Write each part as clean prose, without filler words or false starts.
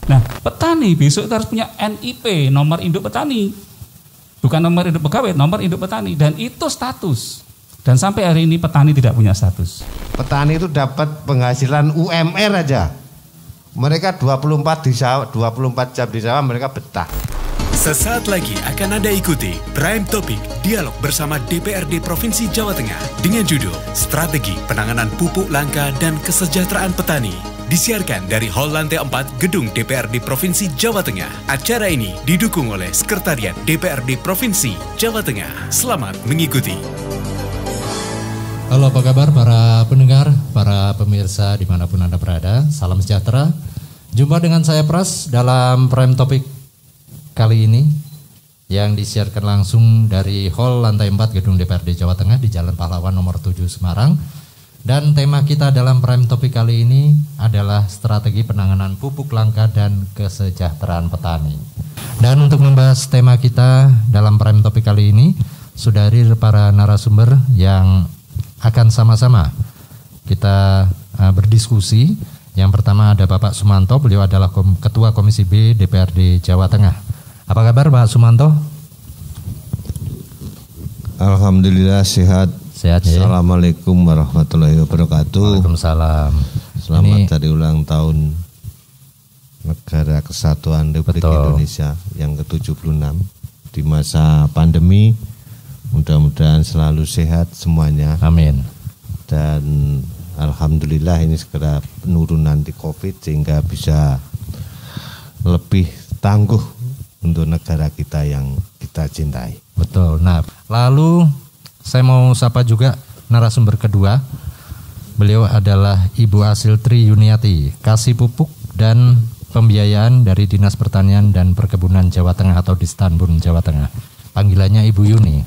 Nah, petani besok itu harus punya NIP, nomor induk petani. Bukan nomor induk pegawai, nomor induk petani. Dan itu status. Dan sampai hari ini petani tidak punya status. Petani itu dapat penghasilan UMR aja. Mereka 24 jam di sawah mereka betah. Sesaat lagi akan Anda ikuti Prime Topic Dialog bersama DPRD Provinsi Jawa Tengah dengan judul Strategi Penanganan Pupuk Langka dan Kesejahteraan Petani. Disiarkan dari Hall Lantai 4 Gedung DPRD Provinsi Jawa Tengah. Acara ini didukung oleh Sekretariat DPRD Provinsi Jawa Tengah. Selamat mengikuti. Halo, apa kabar para pendengar, para pemirsa dimanapun Anda berada. Salam sejahtera. Jumpa dengan saya Pras dalam Prime Topic kali ini yang disiarkan langsung dari Hall Lantai 4 Gedung DPRD Jawa Tengah di Jalan Pahlawan nomor 7 Semarang. Dan tema kita dalam Prime Topic kali ini adalah strategi penanganan pupuk langka dan kesejahteraan petani. Dan untuk membahas tema kita dalam Prime Topic kali ini sudah hadir para narasumber yang akan sama-sama kita berdiskusi. Yang pertama ada Bapak Sumanto, beliau adalah Ketua Komisi B DPRD Jawa Tengah. Apa kabar Pak Sumanto? Alhamdulillah sehat. Sehat ya. Assalamualaikum warahmatullahi wabarakatuh. Waalaikumsalam. Selamat hari ulang tahun Negara Kesatuan Republik Indonesia yang ke-76 di masa pandemi. Mudah-mudahan selalu sehat semuanya. Amin. Dan alhamdulillah ini segera penurunan di COVID sehingga bisa lebih tangguh untuk negara kita yang kita cintai. Betul. Nah, lalu saya mau sapa juga narasumber kedua. Beliau adalah Ibu Asil Tri Yuniati, Kasih Pupuk dan Pembiayaan dari Dinas Pertanian dan Perkebunan Jawa Tengah atau Distanbun Jawa Tengah. Panggilannya Ibu Yuni.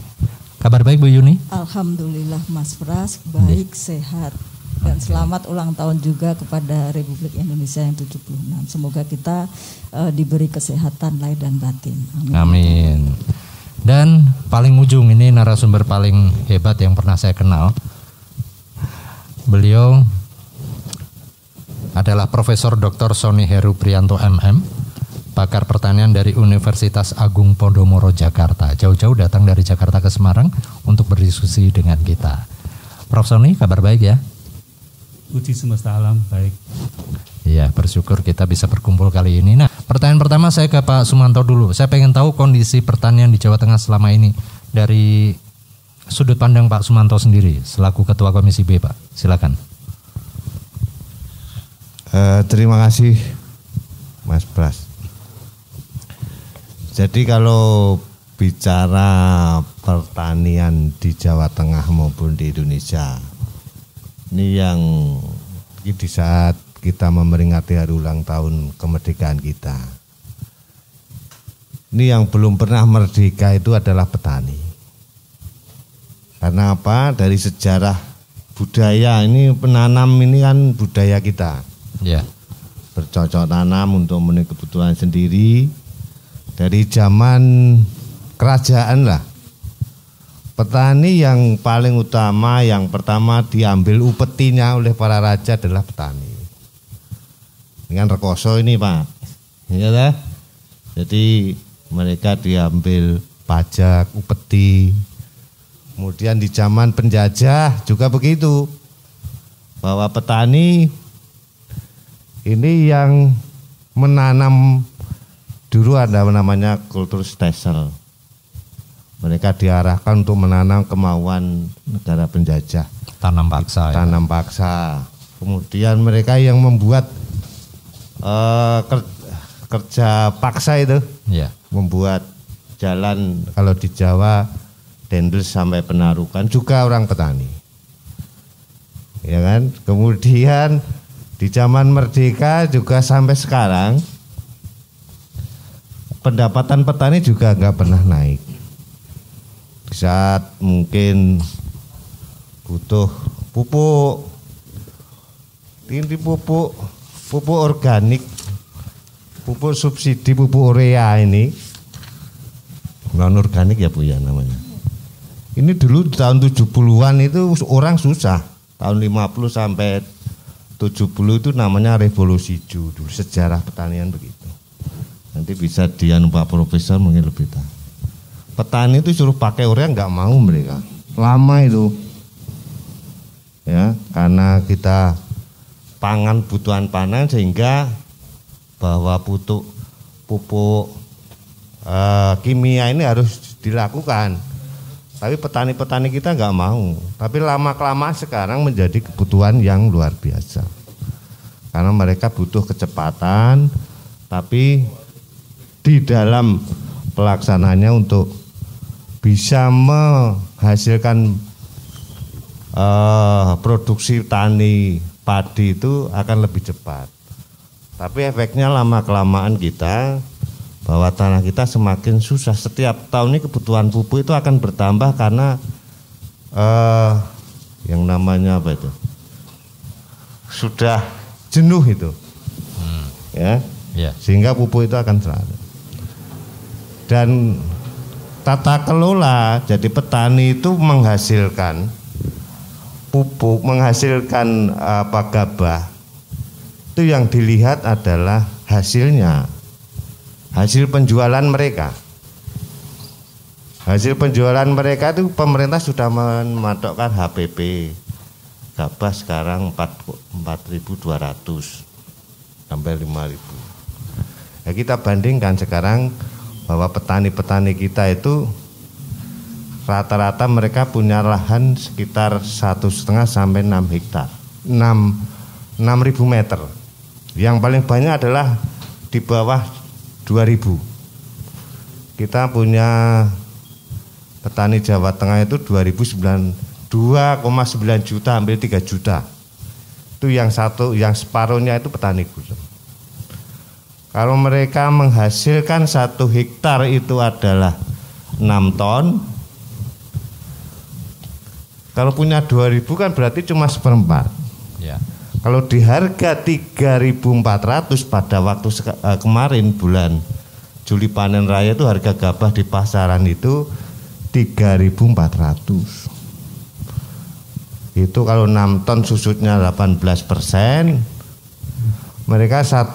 Kabar baik Bu Yuni? Alhamdulillah Mas Pras, baik, sehat. Dan selamat ulang tahun juga kepada Republik Indonesia yang 76. Semoga kita diberi kesehatan lahir dan batin. Amin. Amin. Dan paling ujung ini narasumber paling hebat yang pernah saya kenal. Beliau adalah Profesor Dr. Sony Heru Priyanto MM, pakar pertanian dari Universitas Agung Podomoro Jakarta. Jauh-jauh datang dari Jakarta ke Semarang untuk berdiskusi dengan kita. Prof. Sony, kabar baik ya? Puji semesta alam, baik. Iya, bersyukur kita bisa berkumpul kali ini. Nah, pertanyaan pertama saya ke Pak Sumanto dulu. Saya pengen tahu kondisi pertanian di Jawa Tengah selama ini dari sudut pandang Pak Sumanto sendiri selaku Ketua Komisi B, Pak. Silakan. Terima kasih Mas Pras. Jadi kalau bicara pertanian di Jawa Tengah maupun di Indonesia, ini yang di saat kita memperingati hari ulang tahun kemerdekaan kita. Ini yang belum pernah merdeka itu adalah petani. Karena apa? Dari sejarah budaya ini penanam ini kan budaya kita. Ya. Bercocok tanam untuk memenuhi kebutuhan sendiri. Dari zaman kerajaan lah. Petani yang paling utama, yang pertama diambil upetinya oleh para raja adalah petani. Ini kan rekoso ini Pak, ya dah. Jadi mereka diambil pajak, upeti. Kemudian di zaman penjajah juga begitu, bahwa petani ini yang menanam dulu ada namanya kultur stesel. Mereka diarahkan untuk menanam kemauan negara penjajah. Tanam paksa. Tanam paksa. Kemudian mereka yang membuat kerja paksa itu. Ya. Membuat jalan kalau di Jawa Dendels sampai Penarukan juga orang petani. Ya kan? Kemudian di zaman merdeka juga sampai sekarang pendapatan petani juga enggak pernah naik. Di saat mungkin butuh pupuk, ini pupuk organik, pupuk subsidi, pupuk urea ini non organik ya Bu ya namanya. Ini dulu tahun 70-an itu orang susah, tahun 50 sampai 70 itu namanya revolusi hijau dulu, sejarah pertanian begitu. Nanti bisa dianu Pak Profesor mungkin lebih tahu. Petani itu suruh pakai urea nggak mau mereka. Lama itu. Ya, karena kita pangan butuhan panen sehingga bahwa pupuk kimia ini harus dilakukan. Tapi petani-petani kita nggak mau. Tapi lama-kelamaan sekarang menjadi kebutuhan yang luar biasa. Karena mereka butuh kecepatan, tapi di dalam pelaksanaannya untuk bisa menghasilkan produksi tani padi itu akan lebih cepat. Tapi efeknya lama-kelamaan kita bahwa tanah kita semakin susah. Setiap tahun ini kebutuhan pupuk itu akan bertambah karena yang namanya apa itu, sudah jenuh itu, ya, sehingga pupuk itu akan selalu. Dan tata kelola, jadi petani itu menghasilkan pupuk, menghasilkan gabah, itu yang dilihat adalah hasilnya. Hasil penjualan mereka. Hasil penjualan mereka itu pemerintah sudah mematokkan HPP. Gabah sekarang 4.200 sampai 5.000. Ya, kita bandingkan sekarang bahwa petani-petani kita itu rata-rata mereka punya lahan sekitar 1,5 sampai 6 hektar. 6.000 meter. Yang paling banyak adalah di bawah 2.000. Kita punya petani Jawa Tengah itu 2,9 juta, hampir 3 juta. Itu yang separuhnya itu petani gusem. Kalau mereka menghasilkan 1 hektar itu adalah 6 ton. Kalau punya 2.000 kan berarti cuma 1/4. Ya. Kalau di harga 3.400 pada waktu kemarin bulan Juli panen raya itu harga gabah di pasaran itu 3.400. Itu kalau 6 ton susutnya 18%, mereka 6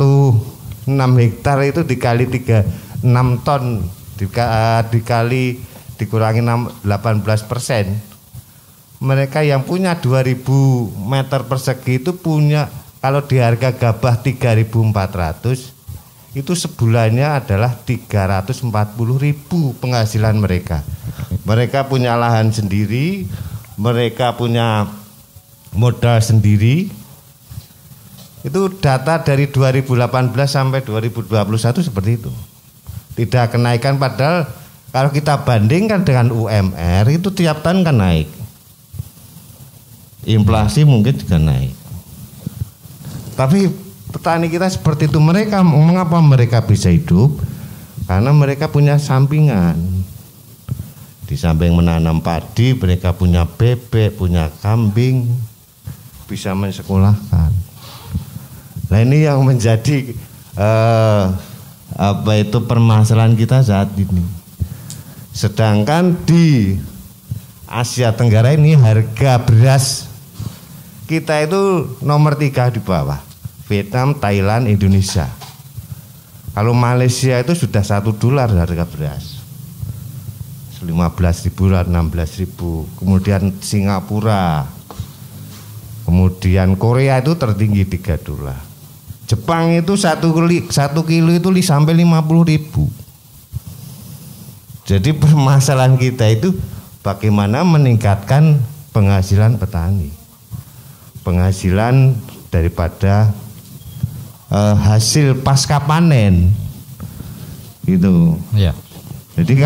hektar itu dikali 6 ton dikali dikurangi 18%. Mereka yang punya 2.000 meter persegi itu punya, kalau di harga gabah 3.400 itu sebulannya adalah 340.000 penghasilan mereka. Mereka punya lahan sendiri, mereka punya modal sendiri. Itu data dari 2018 sampai 2021 seperti itu. Tidak kenaikan, padahal kalau kita bandingkan dengan UMR itu tiap tahun kan naik. Inflasi mungkin juga naik. Tapi petani kita seperti itu. Mereka, mengapa mereka bisa hidup? Karena mereka punya sampingan. Di samping menanam padi, mereka punya bebek, punya kambing, bisa mensekolahkan. Nah, ini yang menjadi permasalahan kita saat ini. Sedangkan di Asia Tenggara ini harga beras kita itu nomor 3 di bawah. Vietnam, Thailand, Indonesia. Kalau Malaysia itu sudah $1 harga beras. 15.000, 16.000. Kemudian Singapura. Kemudian Korea itu tertinggi $3. Jepang itu 1 kilo itu sampai 50.000. Jadi permasalahan kita itu bagaimana meningkatkan penghasilan petani. Penghasilan daripada hasil pasca panen gitu. Ya. Jadi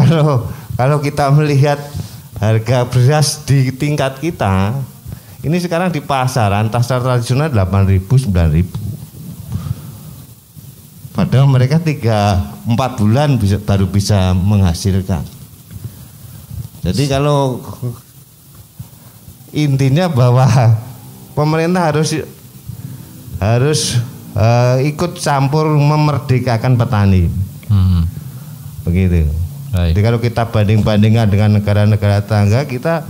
kalau kita melihat harga beras di tingkat kita, ini sekarang di pasaran pasar tradisional 8.000, 9.000. Padahal mereka 3-4 bulan baru bisa menghasilkan. Jadi kalau intinya bahwa pemerintah harus ikut campur memerdekakan petani. Begitu. Baik. Jadi kalau kita banding-bandingkan dengan negara-negara tetangga kita,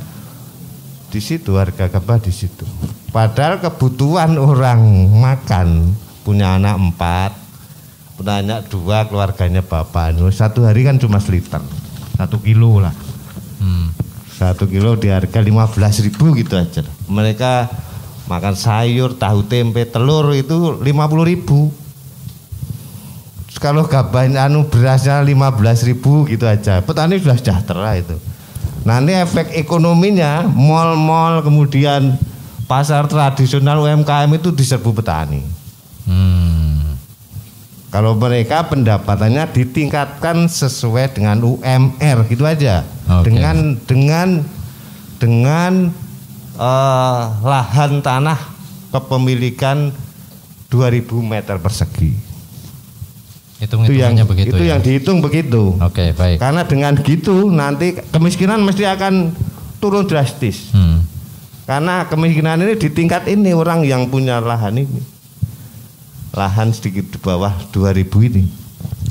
di situ harga gabah di situ. Padahal kebutuhan orang makan, punya anak 4, punya anak 2, keluarganya bapak, satu hari kan cuma seliter, 1 kilo lah. 1 kilo di harga 15.000 gitu aja. Mereka makan sayur, tahu tempe, telur itu 50.000. Kalau gabahnya berasnya 15.000 gitu aja, petani sudah sejahtera itu. Nanti efek ekonominya mal-mal kemudian pasar tradisional UMKM itu diserbu petani. Kalau mereka pendapatannya ditingkatkan sesuai dengan UMR gitu aja. Dengan lahan tanah kepemilikan 2.000 meter persegi. Itu yang dihitung begitu. Oke, baik. Karena dengan gitu nanti kemiskinan mesti akan turun drastis. Karena kemiskinan ini di tingkat ini orang yang punya lahan ini. Lahan sedikit di bawah 2.000 ini.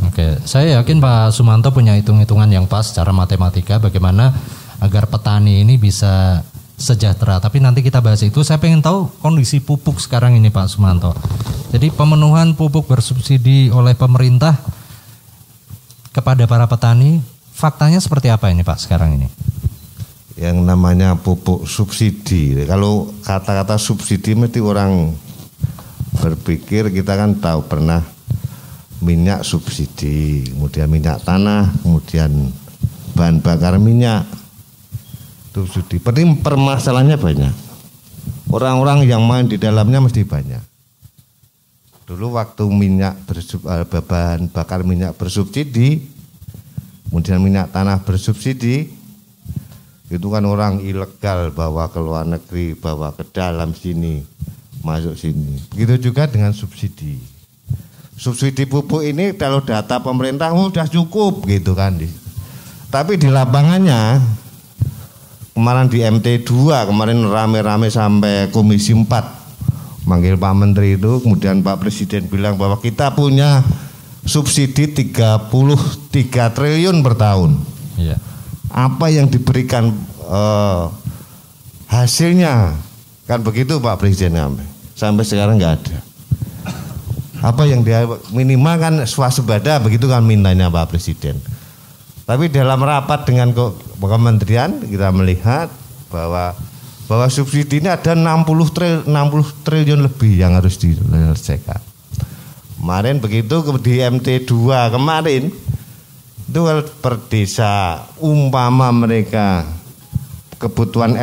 Oke, saya yakin Pak Sumanto punya hitung-hitungan yang pas secara matematika bagaimana agar petani ini bisa sejahtera. Tapi nanti kita bahas itu. Saya pengen tahu kondisi pupuk sekarang ini Pak Sumanto. Jadi pemenuhan pupuk bersubsidi oleh pemerintah kepada para petani, faktanya seperti apa ini Pak sekarang ini? Yang namanya pupuk subsidi, kalau kata-kata subsidi mesti orang berpikir, kita kan tahu pernah minyak subsidi, kemudian minyak tanah, kemudian bahan bakar minyak subsidi. Permasalahannya banyak. Orang-orang yang main di dalamnya mesti banyak. Dulu waktu bahan bakar minyak bersubsidi, kemudian minyak tanah bersubsidi, itu kan orang ilegal bawa ke luar negeri, bawa ke dalam sini, masuk sini. Begitu juga dengan subsidi. Subsidi pupuk ini kalau data pemerintah sudah cukup gitu kan. Tapi di lapangannya kemarin di MT2 kemarin rame-rame sampai Komisi 4 manggil Pak Menteri itu, kemudian Pak Presiden bilang bahwa kita punya subsidi 33 triliun per tahun. Iya. Apa yang diberikan hasilnya kan begitu Pak Presiden, sampai sekarang nggak ada. Apa yang dia minimal kan swasembada, begitu kan mintanya Pak Presiden. Tapi dalam rapat dengan kementerian kita melihat bahwa subsidi ini ada 60 triliun lebih yang harus diselesaikan. Kemarin begitu di MT2 kemarin itu per desa umpama mereka kebutuhan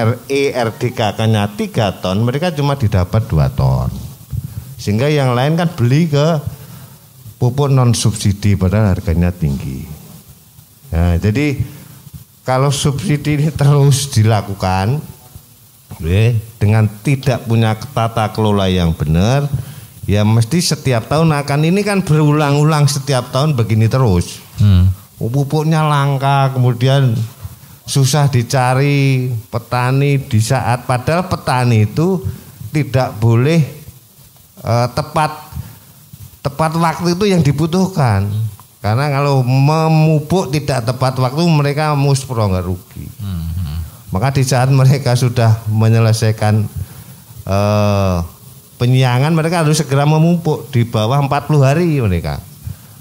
RDK-nya 3 ton, mereka cuma didapat 2 ton. Sehingga yang lain kan beli ke pupuk non subsidi padahal harganya tinggi. Nah, jadi kalau subsidi ini terus dilakukan dengan tidak punya tata kelola yang benar, ya mesti setiap tahun akan ini kan berulang-ulang setiap tahun begini terus. Pupuknya langka, kemudian susah dicari petani di saat padahal petani itu tidak boleh tepat waktu itu yang dibutuhkan. Karena kalau memupuk tidak tepat waktu mereka muspro, nggak rugi. Maka di saat mereka sudah menyelesaikan penyiangan, mereka harus segera memupuk di bawah 40 hari mereka.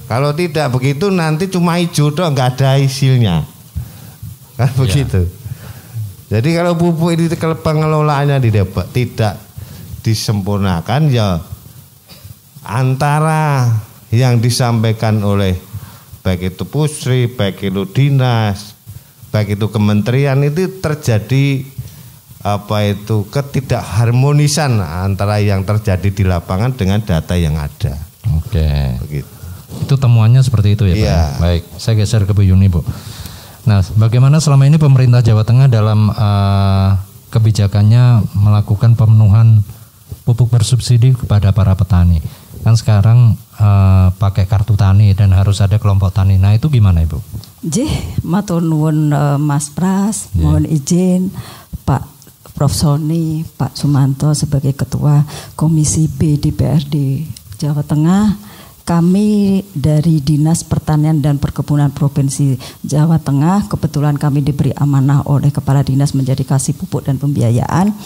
Kalau tidak begitu nanti cuma hijau doang, nggak ada hasilnya. Kan begitu. Jadi kalau pupuk ini pengelolaannya tidak disempurnakan, ya antara yang disampaikan oleh baik itu Pusri, baik itu dinas, baik itu kementerian, itu terjadi ketidakharmonisan antara yang terjadi di lapangan dengan data yang ada. Oke. Begitu. Itu temuannya seperti itu ya, iya. Pak. Baik, saya geser ke Bu Yuni, Bu. Nah, bagaimana selama ini pemerintah Jawa Tengah dalam kebijakannya melakukan pemenuhan pupuk bersubsidi kepada para petani? Kan sekarang pakai kartu tani dan harus ada kelompok tani. Nah, itu gimana, Ibu? Matur nuwun Mas Pras, mohon izin Pak Prof Sony, Pak Sumanto sebagai Ketua Komisi B DPRD Jawa Tengah Kami dari Dinas Pertanian dan Perkebunan Provinsi Jawa Tengah, kebetulan kami diberi amanah oleh Kepala Dinas menjadi kasih pupuk dan pembiayaan.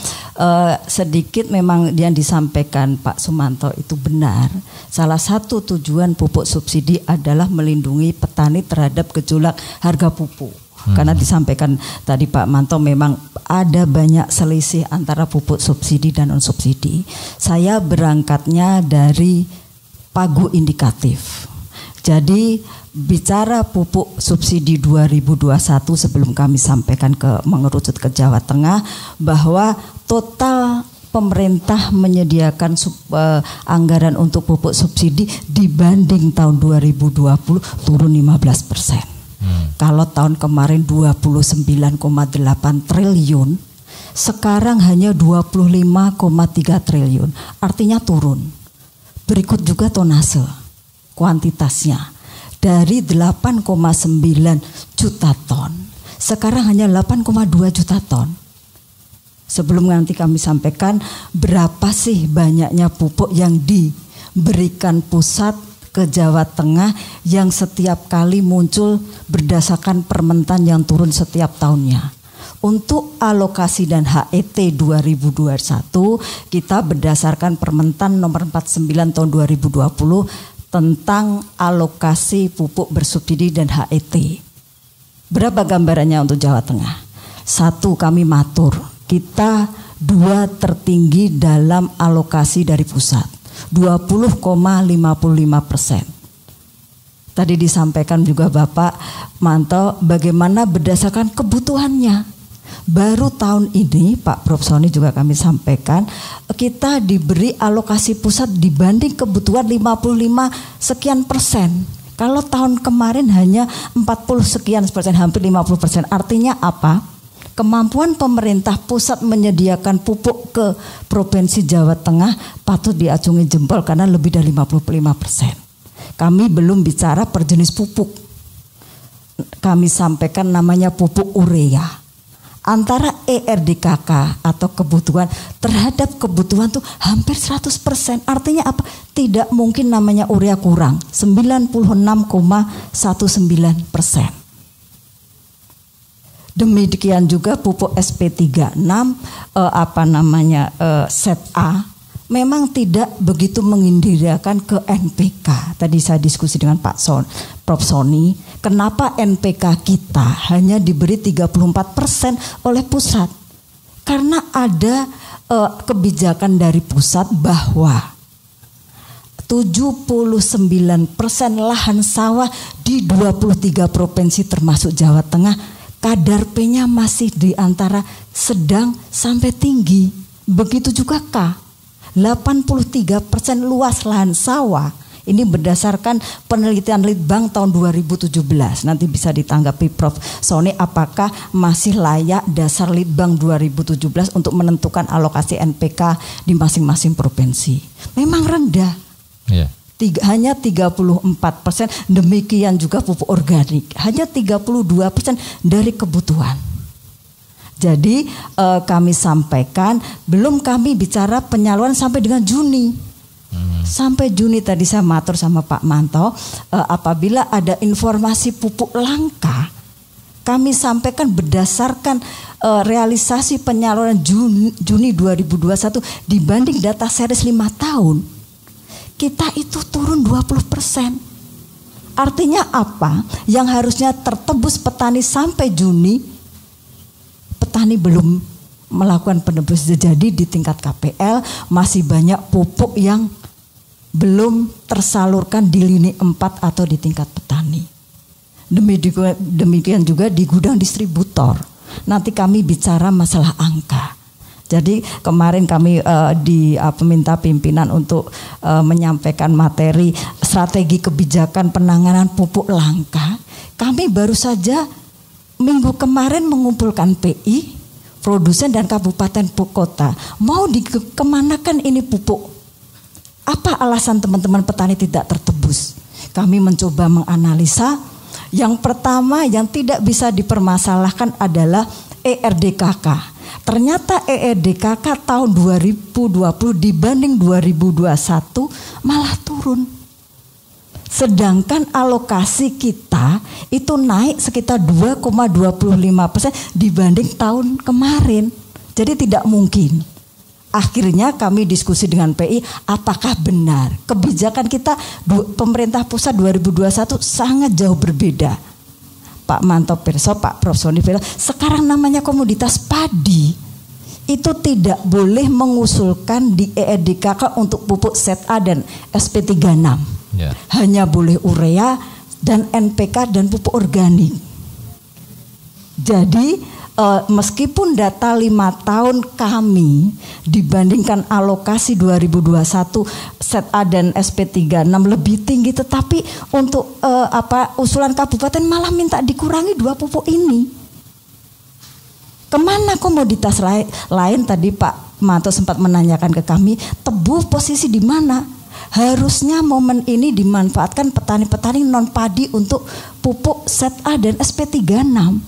Sedikit memang yang disampaikan Pak Sumanto itu benar. Salah satu tujuan pupuk subsidi adalah melindungi petani terhadap gejolak harga pupuk. Karena disampaikan tadi Pak Manto memang ada banyak selisih antara pupuk subsidi dan non subsidi. Saya berangkatnya dari pagu indikatif. Jadi bicara pupuk subsidi 2021 sebelum kami sampaikan mengerucut ke Jawa Tengah bahwa total pemerintah menyediakan anggaran untuk pupuk subsidi dibanding tahun 2020 turun 15%. Kalau tahun kemarin 29,8 triliun, sekarang hanya 25,3 triliun. Artinya turun. Berikut juga tonase, kuantitasnya dari 8,9 juta ton, sekarang hanya 8,2 juta ton. Sebelum nanti kami sampaikan berapa sih banyaknya pupuk yang diberikan pusat ke Jawa Tengah yang setiap kali muncul berdasarkan permentan yang turun setiap tahunnya. Untuk alokasi dan HET 2021 kita berdasarkan Permentan nomor 49 tahun 2020 tentang alokasi pupuk bersubsidi dan HET. Berapa gambarannya untuk Jawa Tengah? 1, kami matur, kita 2 tertinggi dalam alokasi dari pusat, 20,55%. Tadi disampaikan juga Bapak Manto bagaimana berdasarkan kebutuhannya. Baru tahun ini Pak Prof. Sony juga kami sampaikan kita diberi alokasi pusat dibanding kebutuhan 55 sekian persen. Kalau tahun kemarin hanya 40 sekian persen, hampir 50%. Artinya apa? Kemampuan pemerintah pusat menyediakan pupuk ke Provinsi Jawa Tengah patut diacungi jempol karena lebih dari 55%. Kami belum bicara per jenis pupuk. Kami sampaikan namanya pupuk urea. Antara ERDKK atau kebutuhan terhadap kebutuhan tuh hampir 100%. Artinya apa? Tidak mungkin namanya urea kurang. 96,19%. Demikian juga pupuk SP36 set A memang tidak begitu mengindirakan ke NPK. Tadi saya diskusi dengan Prof. Sony, kenapa NPK kita hanya diberi 34% oleh pusat? Karena ada kebijakan dari pusat bahwa 79% lahan sawah di 23 provinsi termasuk Jawa Tengah kadar P-nya masih di antara sedang sampai tinggi. Begitu juga K. 83% luas lahan sawah. Ini berdasarkan penelitian Litbang tahun 2017. Nanti bisa ditanggapi Prof. Sony apakah masih layak dasar Litbang 2017 untuk menentukan alokasi NPK di masing-masing provinsi. Memang rendah. Yeah. Hanya 34%. Demikian juga pupuk organik. Hanya 32% dari kebutuhan. Jadi kami sampaikan, belum kami bicara penyaluran sampai dengan Juni. Sampai Juni tadi saya matur sama Pak Manto, apabila ada informasi pupuk langka, kami sampaikan berdasarkan realisasi penyaluran Juni 2021 dibanding data series 5 tahun, kita itu turun 20%. Artinya apa? Yang harusnya tertebus petani sampai Juni, petani belum melakukan penebus. Jadi di tingkat KPL masih banyak pupuk yang belum tersalurkan di lini 4 atau di tingkat petani. Demikian juga di gudang distributor. Nanti kami bicara masalah angka. Jadi kemarin kami minta pimpinan untuk menyampaikan materi strategi kebijakan penanganan pupuk langka. Kami baru saja minggu kemarin mengumpulkan PI, produsen dan kabupaten kota. Mau dikemanakan ini pupuk? Apa alasan teman-teman petani tidak tertebus? Kami mencoba menganalisa. Yang pertama yang tidak bisa dipermasalahkan adalah ERDKK. Ternyata ERDKK tahun 2020 dibanding 2021 malah turun. Sedangkan alokasi kita itu naik sekitar 2,25% dibanding tahun kemarin. Jadi tidak mungkin. Akhirnya kami diskusi dengan PI, apakah benar kebijakan kita pemerintah pusat 2021 sangat jauh berbeda. Pak Manto Pirso, Pak Prof. Soni Velo, sekarang namanya komoditas padi. Itu tidak boleh mengusulkan di EEDKK untuk pupuk ZA dan SP36. Ya. Hanya boleh urea dan NPK dan pupuk organik. Jadi meskipun data 5 tahun kami dibandingkan alokasi 2021 ZA dan SP36 lebih tinggi, tetapi untuk usulan kabupaten malah minta dikurangi 2 pupuk ini. Kemana komoditas lain tadi Pak Manto sempat menanyakan ke kami, tebu posisi di mana? Harusnya momen ini dimanfaatkan petani-petani non padi untuk pupuk ZA dan SP36.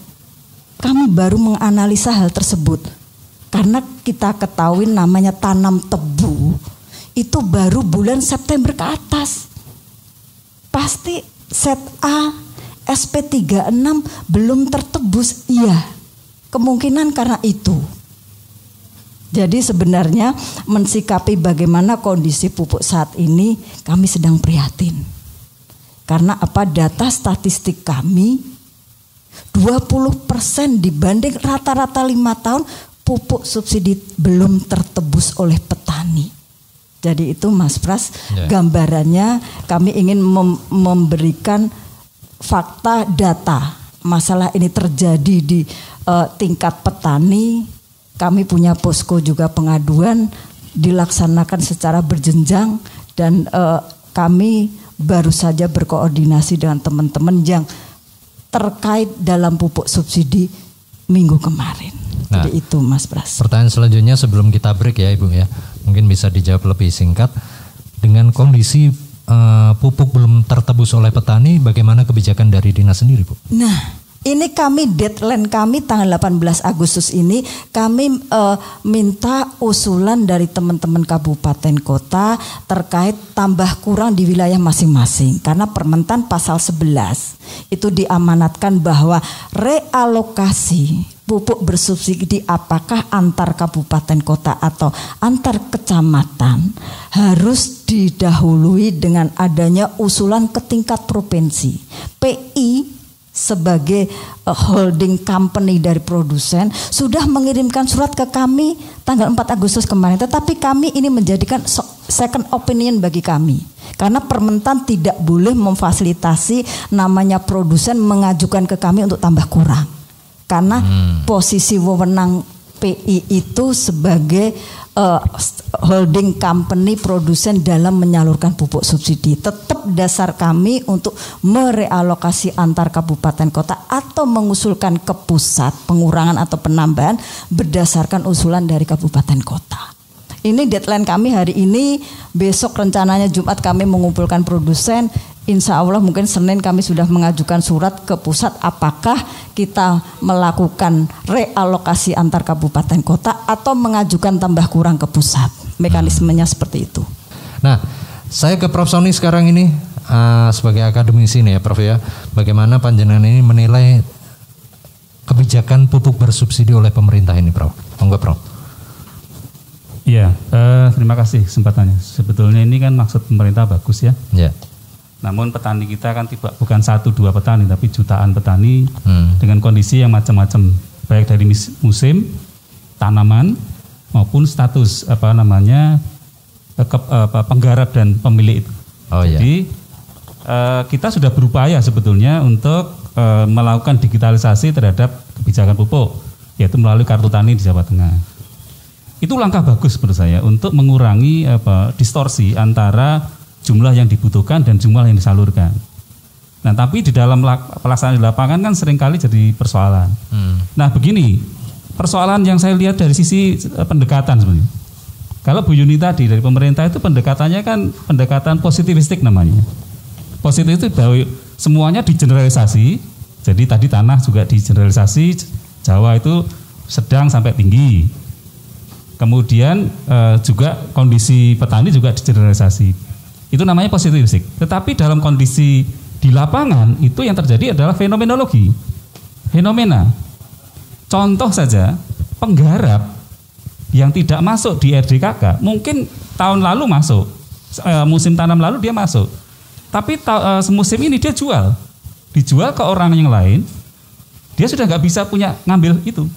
Kami baru menganalisa hal tersebut karena kita ketahui namanya tanam tebu itu baru bulan September ke atas. Pasti ZA SP36 belum tertebus, iya. Kemungkinan karena itu. Jadi sebenarnya mensikapi bagaimana kondisi pupuk saat ini kami sedang prihatin. Karena data statistik kami 20% dibanding rata-rata 5 tahun pupuk subsidi belum tertebus oleh petani. Jadi itu Mas Pras, gambarannya kami ingin memberikan fakta data. Masalah ini terjadi di tingkat petani. Kami punya posko juga pengaduan dilaksanakan secara berjenjang dan kami baru saja berkoordinasi dengan teman-teman yang terkait dalam pupuk subsidi minggu kemarin. Nah, jadi itu Mas Pras. Pertanyaan selanjutnya sebelum kita break ya Ibu ya, mungkin bisa dijawab lebih singkat. Dengan kondisi pupuk belum tertebus oleh petani, bagaimana kebijakan dari dinas sendiri Bu? Nah, ini kami deadline kami tanggal 18 Agustus ini kami minta usulan dari teman-teman kabupaten kota terkait tambah kurang di wilayah masing-masing. Karena Permentan pasal 11 itu diamanatkan bahwa realokasi pupuk bersubsidi apakah antar kabupaten kota atau antar kecamatan harus didahului dengan adanya usulan ke tingkat provinsi. PI sebagai holding company dari produsen sudah mengirimkan surat ke kami tanggal 4 Agustus kemarin, tetapi kami ini menjadikan second opinion bagi kami karena Permentan tidak boleh memfasilitasi namanya produsen mengajukan ke kami untuk tambah kurang karena posisi wewenang PI itu sebagai holding company produsen dalam menyalurkan pupuk subsidi. Tetap dasar kami untuk merealokasi antar kabupaten kota atau mengusulkan ke pusat pengurangan atau penambahan berdasarkan usulan dari kabupaten kota. Ini deadline kami hari ini, besok rencananya Jumat kami mengumpulkan produsen. Insya Allah mungkin Senin kami sudah mengajukan surat ke pusat apakah kita melakukan realokasi antar kabupaten kota atau mengajukan tambah kurang ke pusat. Mekanismenya seperti itu. Nah, saya ke Prof. Soni sekarang ini sebagai akademisi nih ya Prof ya. Bagaimana panjenengan ini menilai kebijakan pupuk bersubsidi oleh pemerintah ini Prof? Monggo Prof. Iya, terima kasih kesempatannya. Sebetulnya ini kan maksud pemerintah bagus ya. Ya. Namun petani kita kan bukan 1-2 petani, tapi jutaan petani dengan kondisi yang macam-macam, baik dari musim tanaman maupun status penggarap dan pemilik itu. Jadi kita sudah berupaya sebetulnya untuk melakukan digitalisasi terhadap kebijakan pupuk, yaitu melalui kartu tani di Jawa Tengah. Itu langkah bagus menurut saya untuk mengurangi distorsi antara jumlah yang dibutuhkan dan jumlah yang disalurkan. Nah, tapi di dalam pelaksanaan di lapangan kan seringkali jadi persoalan. Nah, begini, persoalan yang saya lihat dari sisi pendekatan sebenarnya. Kalau Bu Yuni tadi dari pemerintah itu pendekatannya kan pendekatan positivistik namanya. Positif itu bahwa semuanya digeneralisasi. Jadi tadi tanah juga digeneralisasi, Jawa itu sedang sampai tinggi. Kemudian juga kondisi petani juga digeneralisasi. Itu namanya positive risk. Tetapi dalam kondisi di lapangan itu yang terjadi adalah fenomenologi. Fenomena. Contoh saja, penggarap yang tidak masuk di RDKK mungkin tahun lalu masuk, musim tanam lalu dia masuk. Tapi musim ini dia dijual ke orang yang lain, dia sudah nggak bisa ngambil itu.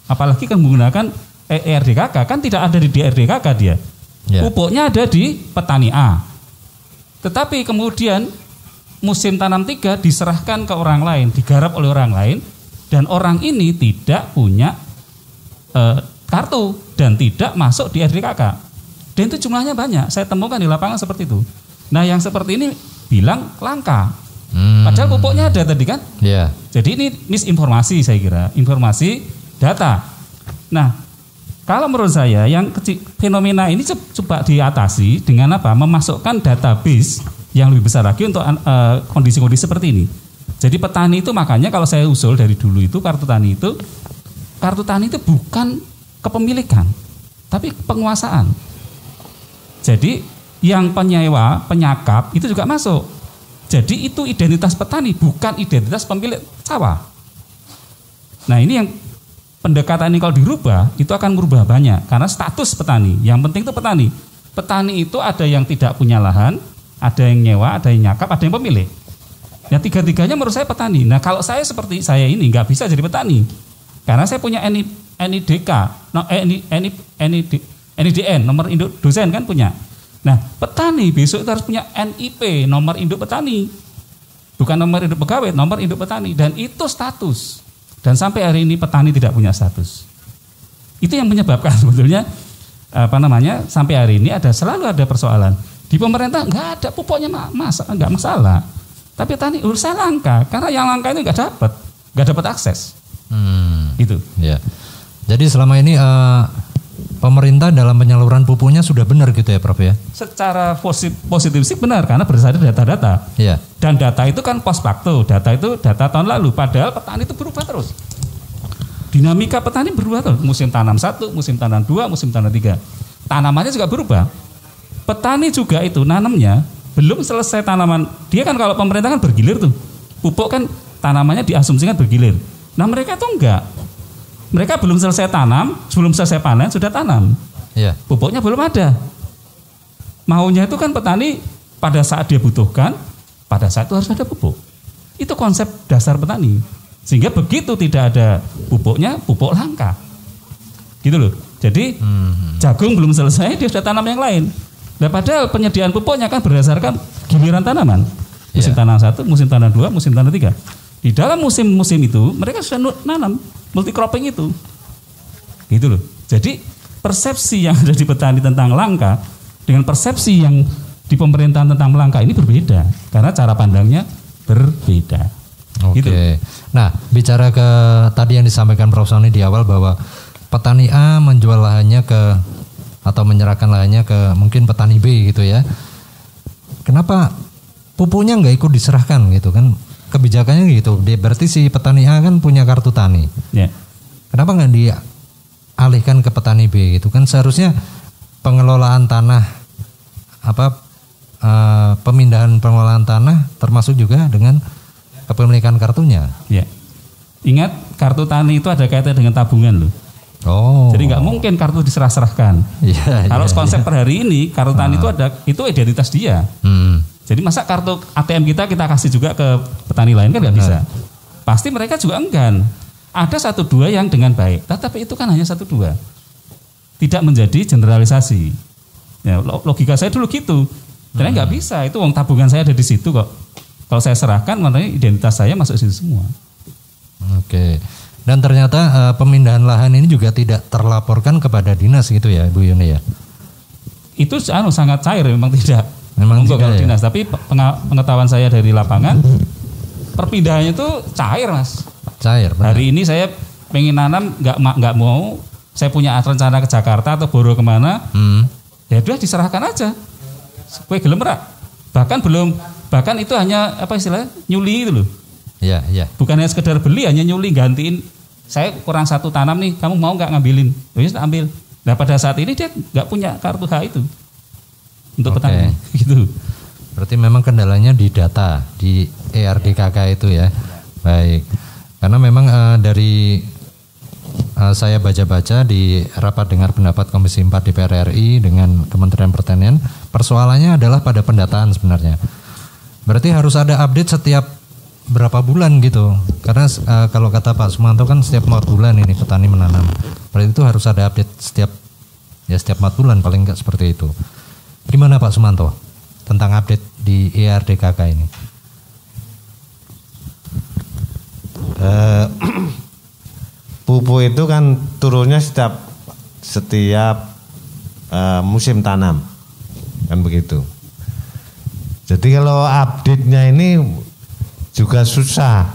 Apalagi kan menggunakan RDKK, kan tidak ada di RDKK dia. Pupuknya ada di petani A. Tetapi kemudian musim tanam 3 diserahkan ke orang lain, digarap oleh orang lain, dan orang ini tidak punya kartu dan tidak masuk di RDKK. Dan itu jumlahnya banyak, saya temukan di lapangan seperti itu. Nah yang seperti ini bilang langka. Padahal pupuknya ada tadi kan? Jadi ini misinformasi saya kira, informasi data. Nah kalau menurut saya yang fenomena ini coba diatasi dengan apa? Memasukkan database yang lebih besar lagi untuk kondisi-kondisi seperti ini. Jadi petani itu makanya kalau saya usul dari dulu itu kartu tani itu bukan kepemilikan, tapi penguasaan. Jadi yang penyewa, penyakap itu juga masuk. Jadi itu identitas petani, bukan identitas pemilik sawah. Nah ini yang pendekatan ini kalau dirubah, itu akan merubah banyak. Karena status petani, yang penting itu petani. Petani itu ada yang tidak punya lahan, ada yang nyewa, ada yang nyakap, ada yang pemilik. Ya tiga-tiganya menurut saya petani. Nah kalau saya seperti saya ini nggak bisa jadi petani. Karena saya punya NIDK, NIDN, nomor induk dosen kan punya. Nah petani besok itu harus punya NIP, nomor induk petani. Bukan nomor induk pegawai, nomor induk petani. Dan itu status. Dan sampai hari ini petani tidak punya status. Itu yang menyebabkan sebetulnya sampai hari ini selalu ada persoalan. Di pemerintah nggak ada pupuknya nggak masalah. Tapi petani saya langka karena yang langka itu nggak dapat akses. Gitu. Ya. Jadi selama ini pemerintah dalam penyaluran pupuknya sudah benar gitu ya Prof ya? Secara positif sih benar karena berdasarkan data-data. Ya. Dan data itu kan post facto, data itu data tahun lalu. Padahal petani itu berubah terus. Dinamika petani berubah terus. Musim tanam 1, musim tanam 2, musim tanam 3. Tanamannya juga berubah. Petani juga itu nanamnya belum selesai tanaman. Dia kan kalau pemerintah kan bergilir tuh. Pupuk kan tanamannya diasumsikan bergilir. Nah mereka tuh enggak. Mereka belum selesai tanam, sebelum selesai panen sudah tanam. Ya. Pupuknya belum ada. Maunya itu kan petani pada saat dia butuhkan, pada saat itu harus ada pupuk. Itu konsep dasar petani. Sehingga begitu tidak ada pupuknya, pupuk langka. Gitu loh. Jadi jagung belum selesai, dia sudah tanam yang lain. Nah, padahal penyediaan pupuknya kan berdasarkan giliran tanaman. Musim tanam 1, musim tanam 2, musim tanam 3. Di dalam musim-musim itu mereka sudah nanam multi cropping itu. Gitu loh. Jadi persepsi yang ada di petani tentang langka dengan persepsi yang di pemerintahan tentang langka ini berbeda karena cara pandangnya berbeda. Oke. Gitu. Nah, bicara ke tadi yang disampaikan Prof Sony di awal bahwa petani A menjual lahannya atau menyerahkan lahannya ke mungkin petani B gitu ya. Kenapa pupuknya nggak ikut diserahkan gitu kan? Kebijakannya gitu. Berarti si petani A kan punya kartu tani. Ya. Kenapa nggak dialihkan ke petani B gitu kan? Seharusnya pengelolaan tanah pemindahan pengelolaan tanah termasuk juga dengan kepemilikan kartunya. Ya. Ingat kartu tani itu ada kaitan dengan tabungan loh. Oh. Jadi nggak mungkin kartu diserah-serahkan. Kalau konsep per hari ini kartu tani itu identitas dia. Jadi masa kartu ATM kita kasih juga ke petani lain kan nggak bisa. Pasti mereka juga enggan. Ada 1-2 yang dengan baik, tapi itu kan hanya 1-2. Tidak menjadi generalisasi. Ya, logika saya dulu gitu. Ternyata nggak bisa. Itu uang tabungan saya ada di situ kok. Kalau saya serahkan, makanya identitas saya masuk situ semua. Oke. Dan ternyata pemindahan lahan ini juga tidak terlaporkan kepada dinas gitu ya, Bu Yuni ya? Itu sangat cair, memang tidak. Memang tidak ya? dinas. Tapi pengetahuan saya dari lapangan, perpindahannya itu cair, Mas. Cair. Benar. Hari ini saya pengen nanam, nggak mau. Saya punya rencana ke Jakarta atau Boro kemana, ya udah diserahkan aja. Kue gelem rak. Bahkan itu hanya apa istilahnya nyuli itu loh. Iya, iya. Bukan hanya sekedar beli, hanya nyuli gantiin. Saya kurang 1 tanam nih, kamu mau nggak ngambilin? Ya ambil. Nah pada saat ini dia nggak punya kartu H itu. untuk petani gitu. Berarti memang kendalanya di data di ERDKK itu ya. Baik. Karena memang dari saya baca-baca di rapat dengar pendapat Komisi 4 DPR RI dengan Kementerian Pertanian, persoalannya adalah pada pendataan sebenarnya. Berarti harus ada update setiap berapa bulan gitu. Karena kalau kata Pak Sumanto kan setiap 4 bulan ini petani menanam. Berarti itu harus ada update setiap 4 bulan paling enggak seperti itu. Gimana Pak Sumanto tentang update di ERDKK ini? Pupuk itu kan turunnya setiap musim tanam, kan begitu. Jadi kalau update-nya ini juga susah.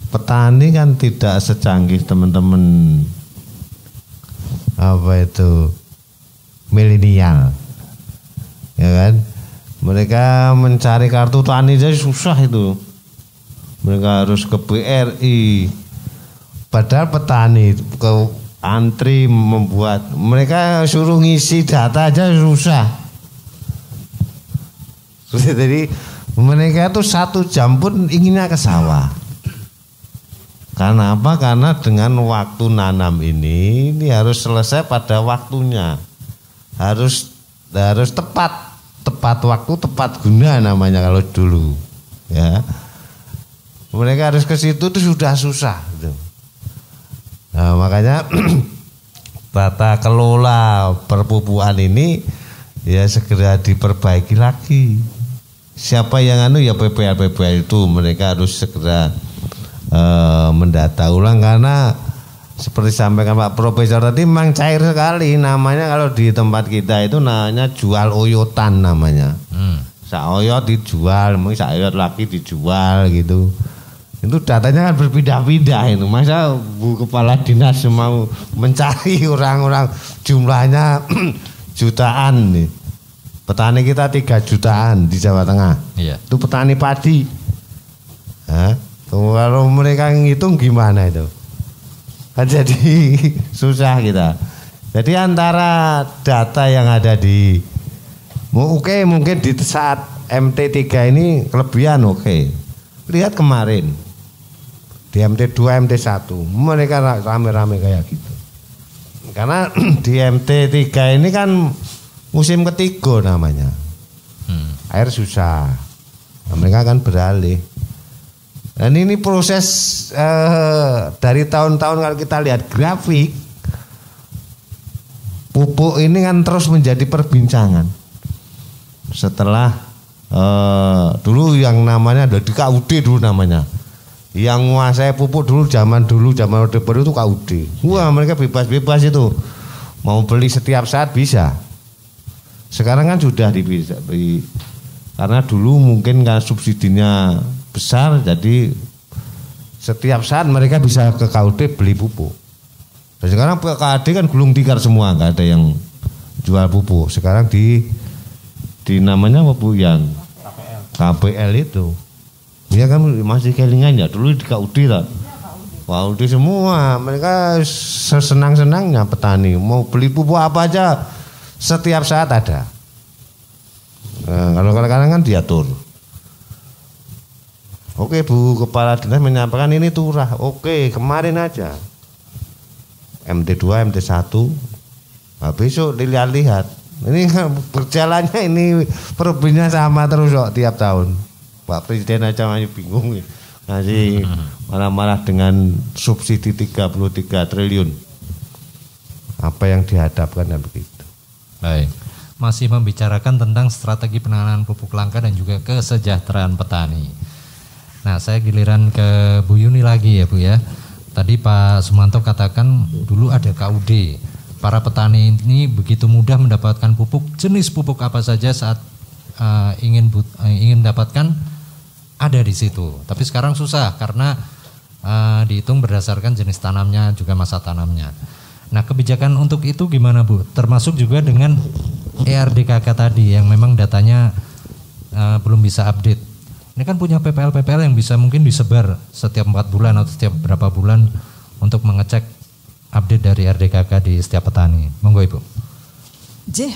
Petani kan tidak secanggih teman-teman milenial, ya kan? Mereka mencari kartu tani aja susah itu. Mereka harus ke BRI. Padahal petani ke antri membuat, mereka suruh ngisi data aja susah. Jadi mereka tuh 1 jam pun inginnya ke sawah. Karena apa? Karena dengan waktu nanam ini harus selesai pada waktunya. Harus tepat waktu, tepat guna namanya kalau dulu. Ya. Mereka harus ke situ tuh sudah susah gitu. Nah, makanya tata kelola perpupukan ini ya segera diperbaiki lagi. Siapa yang ya PPL itu mereka harus segera mendata ulang, karena seperti sampaikan Pak Profesor tadi memang cair sekali namanya. Kalau di tempat kita itu namanya jual oyotan namanya. Saoyot dijual, mungkin saoyot lagi dijual gitu. Itu datanya kan berpindah-pindah itu. Masa Bu Kepala Dinas mau mencari orang-orang jumlahnya jutaan nih. Petani kita 3 jutaan di Jawa Tengah. Iya. Itu petani padi. Kalau mereka ngitung gimana itu? Kan jadi susah kita. Jadi antara data yang ada di mungkin di saat MT3 ini kelebihan Lihat kemarin di MT2, MT1 mereka rame-rame kayak gitu. Karena di MT3 ini kan musim ketiga namanya. Air susah. Mereka kan beralih. Dan ini proses dari tahun-tahun kalau kita lihat grafik, pupuk ini kan terus menjadi perbincangan. Setelah dulu yang namanya di KUD dulu namanya. Yang menguasai pupuk dulu zaman Orde Baru itu KUD. Wah, mereka bebas-bebas itu. Mau beli setiap saat bisa. Sekarang kan sudah karena dulu mungkin kan subsidinya besar, jadi setiap saat mereka bisa ke KUD beli pupuk. Dan sekarang KUD kan gulung tikar semua, nggak ada yang jual pupuk. Sekarang di namanya apa Bu yang KPL itu. Dia kan masih kelingan ya, dulu di KUD tak. KUD semua, mereka sesenang-senangnya petani mau beli pupuk apa aja setiap saat ada. Kalau kadang-kadang kan diatur. Oke, Bu Kepala Dinas menyampaikan ini turah. Oke, kemarin aja MT2, MT1. Nah, besok dilihat-lihat. Ini berjalannya ini problemnya sama terus kok tiap tahun. Pak Presiden aja masih bingung ngasih marah-marah dengan subsidi 33 triliun. Apa yang dihadapkan dan begitu. Baik. Masih membicarakan tentang strategi penanganan pupuk langka dan juga kesejahteraan petani. Nah, saya giliran ke Bu Yuni lagi ya Bu ya. Tadi Pak Sumanto katakan dulu ada KUD. Para petani ini begitu mudah mendapatkan pupuk, jenis pupuk apa saja saat ingin mendapatkan ada di situ. Tapi sekarang susah karena dihitung berdasarkan jenis tanamnya juga masa tanamnya. Nah, kebijakan untuk itu gimana Bu? Termasuk juga dengan ERDKK tadi yang memang datanya belum bisa update. Ini kan punya PPL yang bisa mungkin disebar setiap 4 bulan atau setiap berapa bulan untuk mengecek update dari RDKK di setiap petani. Monggo Ibu.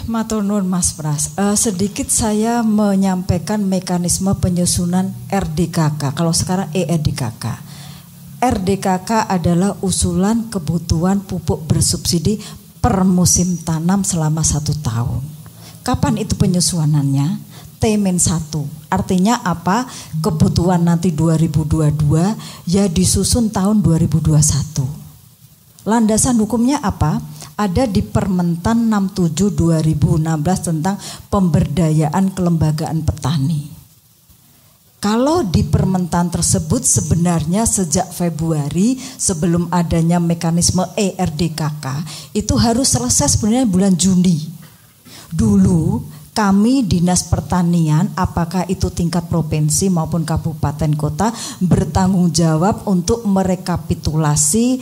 Matur nuwun Mas Pras. Sedikit saya menyampaikan mekanisme penyusunan RDKK. Kalau sekarang ERDKK. RDKK adalah usulan kebutuhan pupuk bersubsidi per musim tanam selama 1 tahun. Kapan itu penyusunannya? T-1. Artinya apa? Kebutuhan nanti 2022 ya disusun tahun 2021. Landasan hukumnya apa? Ada di Permentan 67 2016 tentang pemberdayaan kelembagaan petani. Kalau di Permentan tersebut sebenarnya sejak Februari sebelum adanya mekanisme ERDKK itu harus selesai sebenarnya bulan Juni. Dulu kami Dinas Pertanian, apakah itu tingkat provinsi maupun kabupaten kota, bertanggung jawab untuk merekapitulasi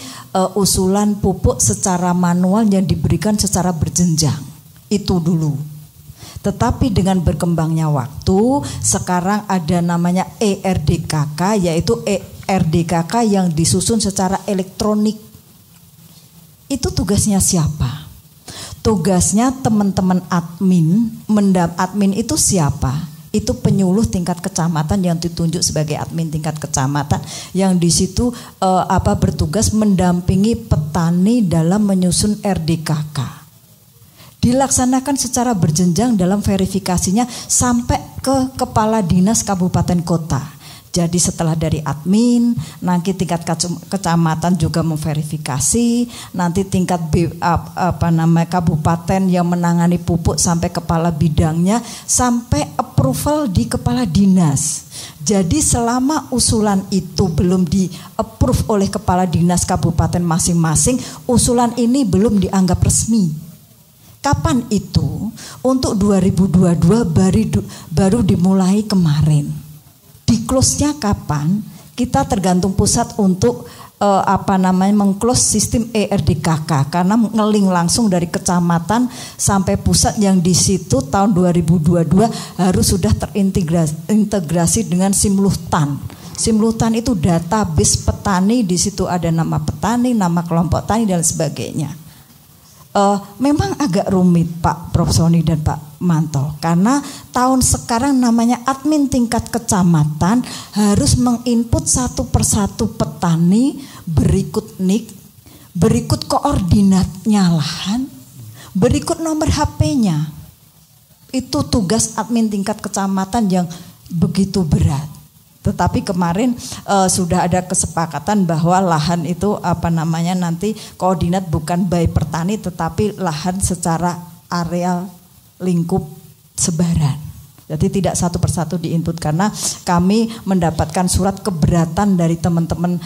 usulan pupuk secara manual yang diberikan secara berjenjang. Itu dulu. Tetapi dengan berkembangnya waktu, sekarang ada namanya ERDKK, yaitu ERDKK yang disusun secara elektronik. Itu tugasnya siapa? Tugasnya teman-teman admin. Admin itu siapa? Itu penyuluh tingkat kecamatan yang ditunjuk sebagai admin tingkat kecamatan yang di situ bertugas mendampingi petani dalam menyusun RDKK. Dilaksanakan secara berjenjang dalam verifikasinya sampai ke kepala dinas kabupaten kota. Jadi setelah dari admin, nanti tingkat kecamatan juga memverifikasi, nanti tingkat kabupaten yang menangani pupuk sampai kepala bidangnya, sampai approval di kepala dinas. Jadi selama usulan itu belum di-approve oleh kepala dinas kabupaten masing-masing, usulan ini belum dianggap resmi. Kapan itu? Untuk 2022 baru dimulai kemarin. Di close-nya kapan? Kita tergantung pusat untuk meng-close sistem ERDKK karena ngeling langsung dari kecamatan sampai pusat yang di situ tahun 2022 harus sudah terintegrasi dengan Simluhtan. Simluhtan itu database petani, di situ ada nama petani, nama kelompok tani dan sebagainya. Memang agak rumit Pak Prof Sony dan Pak Manto, karena tahun sekarang namanya admin tingkat kecamatan harus menginput satu persatu petani, berikut NIK, berikut koordinatnya lahan, berikut nomor HP-nya. Itu tugas admin tingkat kecamatan yang begitu berat. Tetapi kemarin sudah ada kesepakatan bahwa lahan itu nanti koordinat bukan by petani tetapi lahan secara areal lingkup sebaran. Jadi tidak satu persatu diinput karena kami mendapatkan surat keberatan dari teman-teman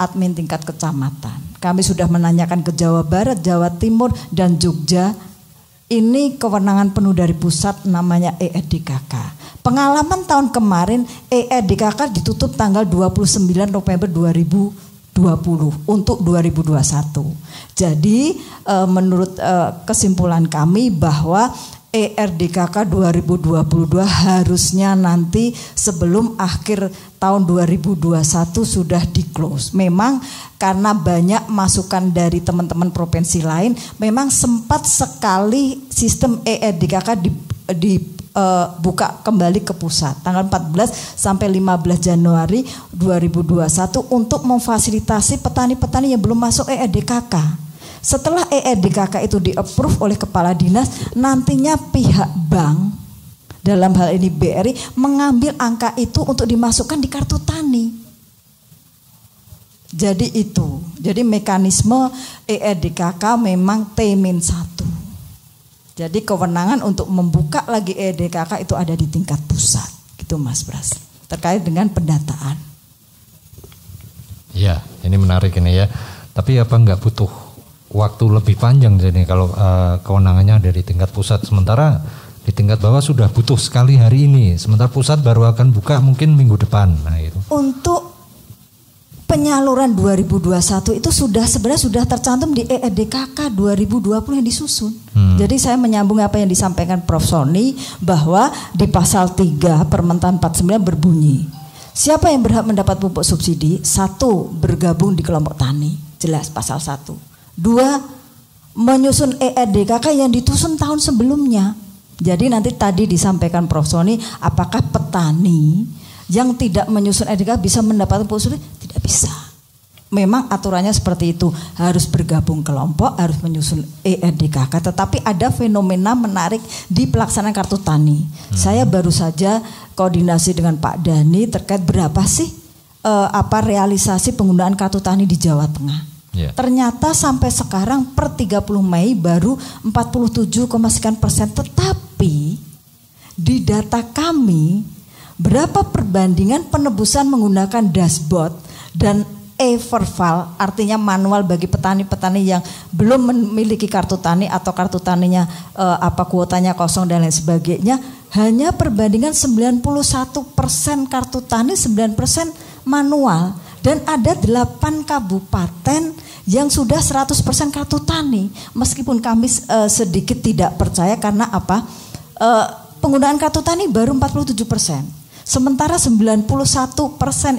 admin tingkat kecamatan. Kami sudah menanyakan ke Jawa Barat, Jawa Timur dan Jogja. Ini kewenangan penuh dari pusat namanya ERDKK. Pengalaman tahun kemarin ERDKK ditutup tanggal 29 November 2020 untuk 2021. Jadi menurut kesimpulan kami bahwa ERDKK 2022 harusnya nanti sebelum akhir tahun 2021 sudah di-close. Memang karena banyak masukan dari teman-teman provinsi lain, memang sempat sekali sistem ERDKK dibuka kembali ke pusat tanggal 14 sampai 15 Januari 2021 untuk memfasilitasi petani-petani yang belum masuk ERDKK. Setelah ERDKK itu di-approve oleh kepala dinas, nantinya pihak bank, dalam hal ini BRI, mengambil angka itu untuk dimasukkan di kartu tani. Jadi itu, jadi mekanisme ERDKK memang T-1. Jadi kewenangan untuk membuka lagi ERDKK itu ada di tingkat pusat, gitu Mas Pras, terkait dengan pendataan. Ya, ini menarik ini ya. Tapi apa nggak butuh waktu lebih panjang jadi kalau kewenangannya ada di tingkat pusat, sementara di tingkat bawah sudah butuh sekali hari ini, sementara pusat baru akan buka mungkin minggu depan. Nah itu. Untuk penyaluran 2021 itu sebenarnya sudah tercantum di ERDKK 2020 yang disusun. Jadi saya menyambung apa yang disampaikan Prof Sony bahwa di pasal 3 Permentan 49 berbunyi, siapa yang berhak mendapat pupuk subsidi? 1. Bergabung di kelompok tani, jelas pasal 1. 2. menyusun ERDKK yang disusun tahun sebelumnya. Jadi nanti tadi disampaikan Prof. Sony, apakah petani yang tidak menyusun ERDKK bisa mendapatkan pupuk subsidi? Tidak bisa. Memang aturannya seperti itu, harus bergabung kelompok, harus menyusun ERDKK. Tetapi ada fenomena menarik di pelaksanaan kartu tani. Saya baru saja koordinasi dengan Pak Dhani terkait berapa sih realisasi penggunaan kartu tani di Jawa Tengah. Ternyata sampai sekarang per 30 Mei baru 47,sekian%. Tetapi di data kami berapa perbandingan penebusan menggunakan dashboard dan e-verval, artinya manual bagi petani-petani yang belum memiliki kartu tani atau kartu taninya kuotanya kosong dan lain sebagainya, hanya perbandingan 91% kartu tani, 9% manual, dan ada 8 kabupaten yang sudah 100% kartu tani. Meskipun kami sedikit tidak percaya karena penggunaan kartu tani baru 47%. Sementara 91%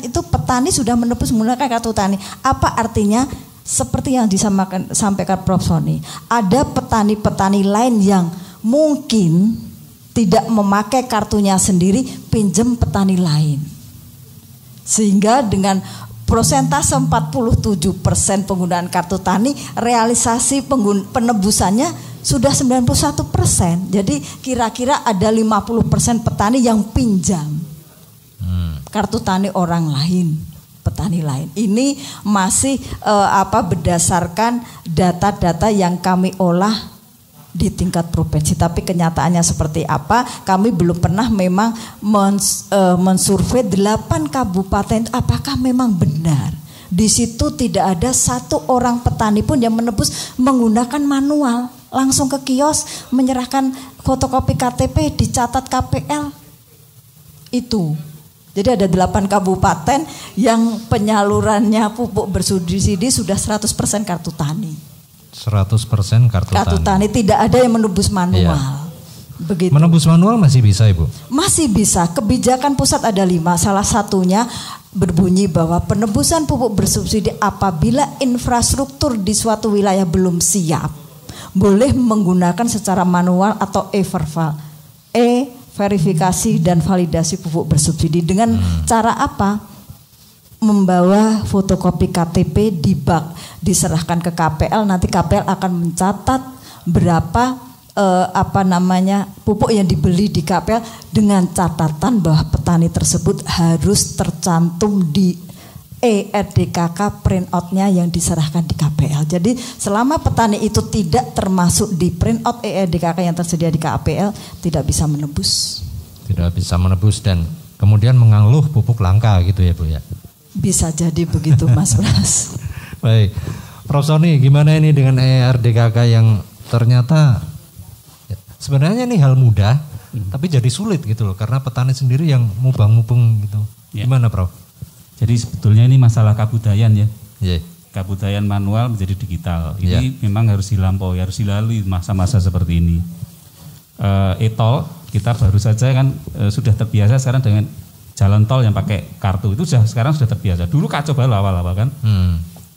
itu petani sudah menebus menggunakan kartu tani. Apa artinya? Seperti yang disampaikan Prof. Sony, ada petani-petani lain yang mungkin tidak memakai kartunya sendiri, pinjam petani lain. Sehingga dengan prosentase 47% penggunaan kartu tani, realisasi penebusannya sudah 91%. Jadi kira-kira ada 50% petani yang pinjam kartu tani orang lain, petani lain. Ini masih berdasarkan data-data yang kami olah di tingkat provinsi. Tapi kenyataannya seperti apa? Kami belum pernah memang mensurvei 8 kabupaten. Apakah memang benar di situ tidak ada satu orang petani pun yang menebus menggunakan manual, langsung ke kios menyerahkan fotokopi KTP, dicatat KPL itu. Jadi ada 8 kabupaten yang penyalurannya pupuk bersubsidi sudah 100% kartu tani. 100% kartu tani. Tidak ada yang menebus manual. Begitu. Menebus manual masih bisa, Ibu? Masih bisa. Kebijakan pusat ada 5. Salah satunya berbunyi bahwa penebusan pupuk bersubsidi apabila infrastruktur di suatu wilayah belum siap, boleh menggunakan secara manual atau e-verval. Verifikasi dan validasi pupuk bersubsidi dengan cara apa? Membawa fotokopi KTP di bak, diserahkan ke KPL, nanti KPL akan mencatat berapa pupuk yang dibeli di KPL dengan catatan bahwa petani tersebut harus tercantum di ERDKK printoutnya yang diserahkan di KPL. Jadi selama petani itu tidak termasuk di printout ERDKK yang tersedia di KPL, tidak bisa menebus. Tidak bisa menebus dan kemudian mengeluh pupuk langka gitu ya Bu ya? Bisa jadi begitu Mas Pras. Baik, Prof. Sony, gimana ini dengan ERDKK yang ternyata sebenarnya ini hal mudah, tapi jadi sulit gitu loh, karena petani sendiri yang mubang-mubeng gitu. Gimana Prof? Jadi sebetulnya ini masalah kabudayan ya. Yeah. Kabudayan manual menjadi digital. Ini memang harus dilampaui, harus dilalui masa-masa seperti ini. E-tol kita baru saja kan sudah terbiasa sekarang dengan jalan tol yang pakai kartu itu sekarang sudah terbiasa. Dulu kacau balau awal-awal kan.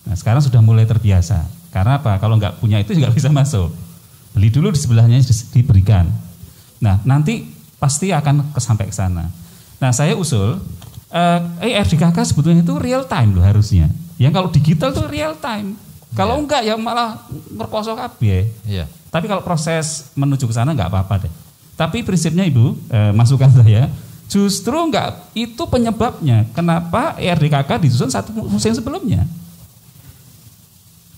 Nah, sekarang sudah mulai terbiasa. Karena apa? Kalau nggak punya itu nggak bisa masuk. Beli dulu di sebelahnya diberikan. Nah nanti pasti akan sampai ke sana. Nah saya usul ERDKK sebetulnya itu real time loh harusnya. Yang kalau digital itu real time. Kalau enggak ya malah merkosok kabeh. Tapi kalau proses menuju ke sana enggak apa-apa deh. Tapi prinsipnya Ibu, masukan saya, justru enggak itu penyebabnya kenapa ERDKK disusun satu musim sebelumnya.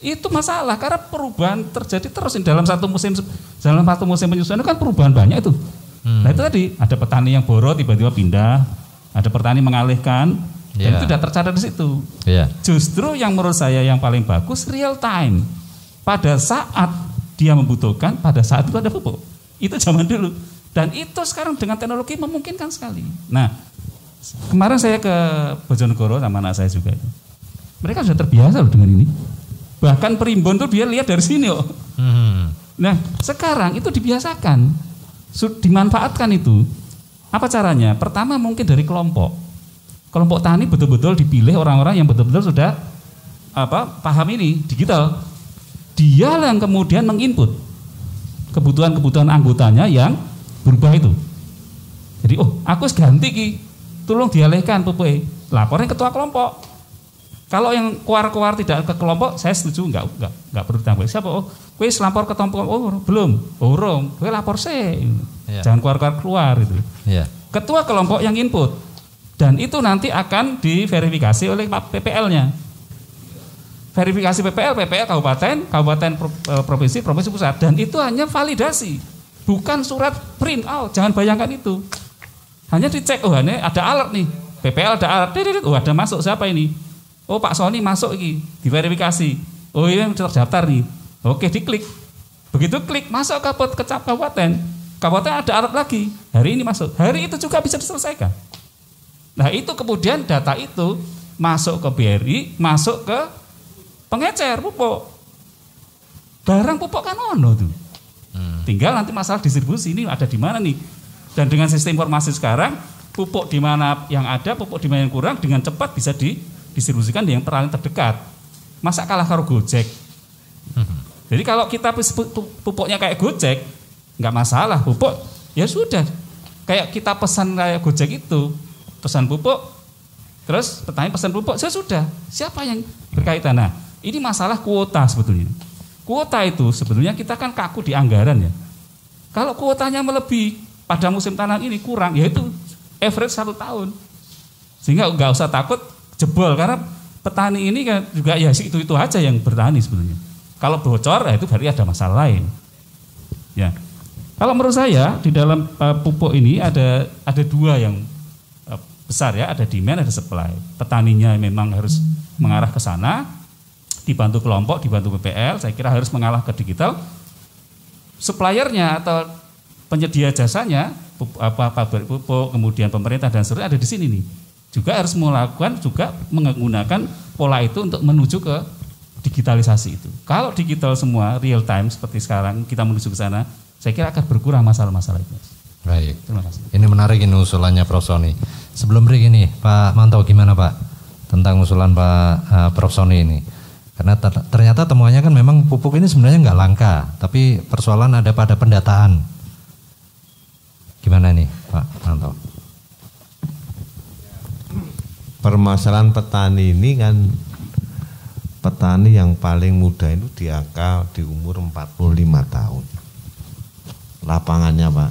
Itu masalah karena perubahan terjadi terus dalam satu musim penyusunan itu kan perubahan banyak itu. Nah itu tadi ada petani yang boros tiba-tiba pindah. Ada petani mengalihkan dan itu tidak tercatat di situ. Justru yang menurut saya yang paling bagus real time. Pada saat dia membutuhkan, pada saat itu ada pupuk. Itu zaman dulu. Dan itu sekarang dengan teknologi memungkinkan sekali. Nah, kemarin saya ke Bojonegoro sama anak saya juga itu. Mereka sudah terbiasa loh dengan ini. Bahkan Primbon tuh dia lihat dari sini loh. Nah, sekarang itu dibiasakan. Dimanfaatkan itu. Apa caranya? Pertama mungkin dari kelompok tani betul-betul dipilih orang-orang yang betul-betul sudah paham ini digital. dia yang kemudian menginput kebutuhan-kebutuhan anggotanya yang berubah itu. Jadi aku harus ganti ki, tolong dialihkan pupuke, laporin ketua kelompok. Kalau yang keluar tidak ke kelompok, saya setuju nggak perlu ditambah. Siapa? Kowe lapor ke kelompok, belum, urung, kowe lapor jangan keluar itu. Yeah. Ketua kelompok yang input, dan itu nanti akan diverifikasi oleh PPL-nya. Verifikasi PPL kabupaten provinsi pusat, dan itu hanya validasi, bukan surat print out. Jangan bayangkan itu. Hanya dicek, ini ada alert nih, PPL ada alert, ada masuk siapa ini? Pak Sony masuk ini, diverifikasi. Ini terdaftar nih. Oke, diklik. Begitu klik masuk ke kabupaten ada alert lagi. Hari ini masuk. Hari itu juga bisa diselesaikan. Nah, itu kemudian data itu masuk ke BRI, masuk ke pengecer pupuk. Barang pupuk kan ono tuh. Tinggal nanti masalah distribusi ini ada di mana nih. Dan dengan sistem informasi sekarang, pupuk di mana yang ada, pupuk di mana yang kurang dengan cepat bisa didistribusikan di yang paling terdekat. Masa kalah karo Gojek? Jadi kalau kita pupuknya kayak Gojek, nggak masalah, pupuk ya sudah. Kayak kita pesan kayak Gojek itu, pesan pupuk, terus petani pesan pupuk, sudah. Siapa yang berkaitan? Nah, ini masalah kuota sebetulnya. Kuota itu sebetulnya kita kan kaku di anggaran ya. Kalau kuotanya melebihi pada musim tanam ini kurang, yaitu average 1 tahun. Sehingga nggak usah takut jebol, karena petani ini kan juga ya itu aja yang bertani sebetulnya. Kalau bocor ya itu berarti ada masalah lain. Ya. Kalau menurut saya di dalam pupuk ini ada 2 yang besar ya, ada demand, ada supply. Petaninya memang harus mengarah ke sana, dibantu kelompok, dibantu PPL, saya kira harus mengarah ke digital. Suppliernya atau penyedia jasanya, pabrik pupuk, kemudian pemerintah dan seterusnya ada di sini nih. Juga harus menggunakan pola itu untuk menuju ke digitalisasi itu. Kalau digital semua real time seperti sekarang kita menuju ke sana, saya kira akan berkurang masalah-masalah itu. Baik. Terima kasih. Ini menarik ini usulannya Prof. Sony. Sebelum break ini, Pak Manto gimana Pak tentang usulan Pak Prof. Sony ini? Karena ternyata temuannya kan memang pupuk ini sebenarnya nggak langka, tapi persoalan ada pada pendataan. Gimana nih Pak Manto? Permasalahan petani ini kan, petani yang paling muda itu di angka di umur 45 tahun. Lapangannya Pak.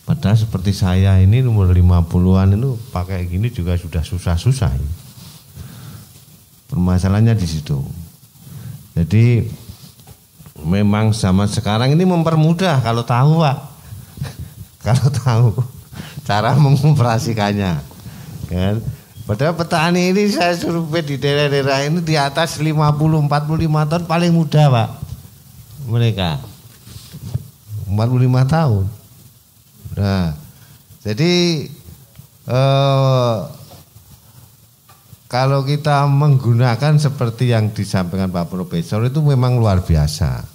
Padahal seperti saya ini umur 50-an itu pakai gini juga sudah susah-susah. Permasalahannya di situ. Jadi memang zaman sekarang ini mempermudah kalau tahu Pak. Kalau tahu cara mengoperasikannya. Kan? Padahal petani ini saya survei di daerah-daerah ini di atas 50-45 tahun paling muda Pak. Mereka 45 tahun. Nah, jadi kalau kita menggunakan seperti yang disampaikan Pak Profesor itu memang luar biasa.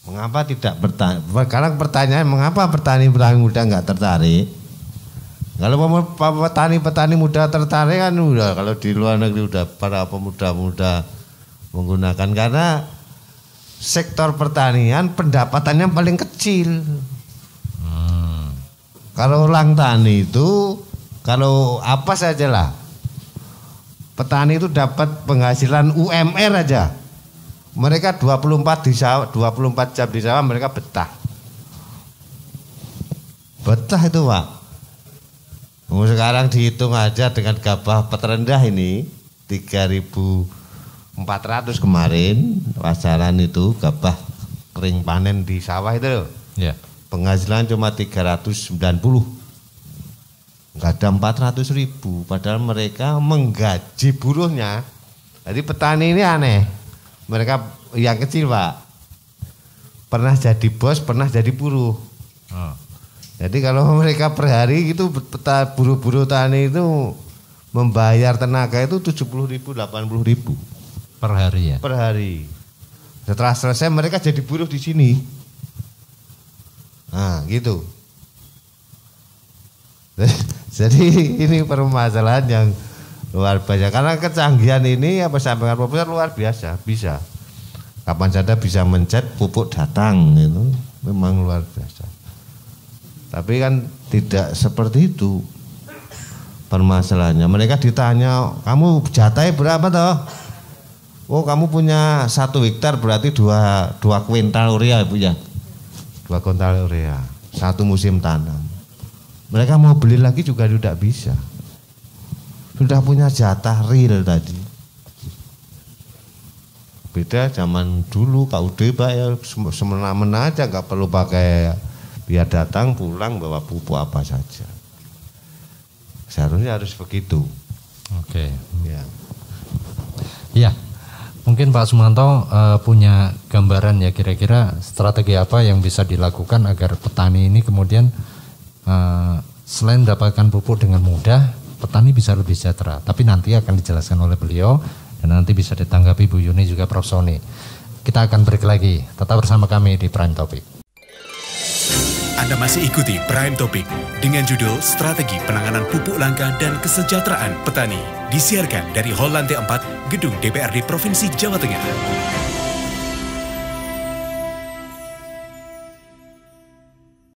Mengapa tidak bertani? Sekarang pertanyaan, mengapa petani muda nggak tertarik? Kalau petani muda tertarik kan udah, kalau di luar negeri udah para pemuda-muda menggunakan, karena sektor pertanian pendapatannya paling kecil. Kalau orang tani itu, kalau apa saja lah, petani itu dapat penghasilan UMR aja. Mereka 24 jam di sawah mereka betah. Betah itu Pak. Sekarang dihitung aja dengan gabah terendah ini 3.400 kemarin pasaran itu gabah kering panen di sawah itu. Ya. Penghasilan cuma 390. Enggak ada 400.000, padahal mereka menggaji buruhnya. Jadi petani ini aneh. Mereka yang kecil Pak, pernah jadi bos, pernah jadi buruh. Jadi kalau mereka per hari itu buruh-buruh tani itu membayar tenaga itu 70.000, 80.000 per hari ya. Per hari. Setelah selesai mereka jadi buruh di sini. Nah, gitu. Jadi ini permasalahan yang Luar biasa. Karena kecanggihan ini apa sampaikan Profesor luar biasa. Bisa. Kapan saja bisa mencet pupuk datang itu memang luar biasa. Tapi kan tidak seperti itu permasalahannya. Mereka ditanya, kamu jatahnya berapa toh? Oh kamu punya 1 hektar berarti 2 kuintal urea Ibu ya. 2 kuintal urea. 1 musim tanam. Mereka mau beli lagi juga tidak bisa. Sudah punya jatah real tadi. Beda zaman dulu KUD Pak ya semena-mena aja, nggak perlu pakai biar datang pulang bawa pupuk apa saja. Seharusnya harus begitu. Oke. Ya. Ya. Mungkin Pak Sumanto punya gambaran ya kira-kira strategi apa yang bisa dilakukan agar petani ini kemudian selain mendapatkan pupuk dengan mudah, petani bisa lebih sejahtera. Tapi nanti akan dijelaskan oleh beliau dan nanti bisa ditanggapi Bu Yuni juga Prof. Sony. Kita akan break lagi. Tetap bersama kami di Prime Topic. Anda masih ikuti Prime Topic dengan judul Strategi Penanganan Pupuk Langka dan Kesejahteraan Petani. Disiarkan dari Hall Lantai 4 Gedung DPRD Provinsi Jawa Tengah.